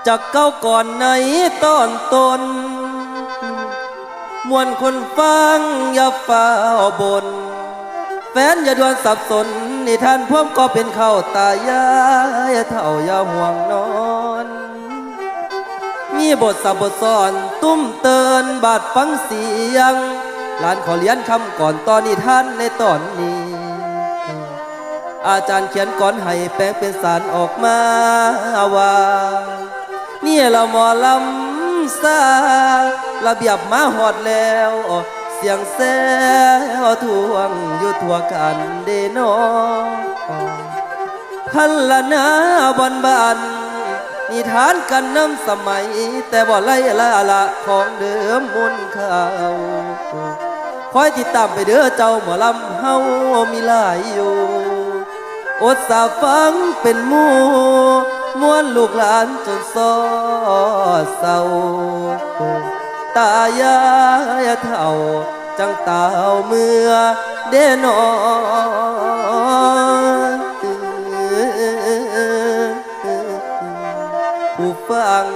จากเก้าก่อนในตอนต้นมวนคนฟังอย่าฝ่าบนแฟนอย่าด่วนสับสนนิทานพวกก็เป็นข้าวตายายเท่าอย่าห่วงนอนมีบทสับบทสอนตุ้มเตือนบาดฟังเสียงหลานขอเลี้ยนคำก่อนตอนนิทานในตอนนี้อาจารย์เขียนก่อนให้แปลงเป็นสารออกมาว่านี่เราหมอลำซาระเบียบมาหอดแล้วเสียงแซ่ทวงอยู่ทั่วกันเดนอพันละนาบอนบานนิทานกันน้ำสมัยแต่บ่ไล่ละของเดิมมุนเขาคอยติดตามไปเด้อเจ้าหมอลำเฮามีหลายอยู่อดสาฟังเป็นหมู่มวนลูกหลานจนซอเศร้าตายายเท่าจังเต่าเมื่อเดนอนผู้ฟัง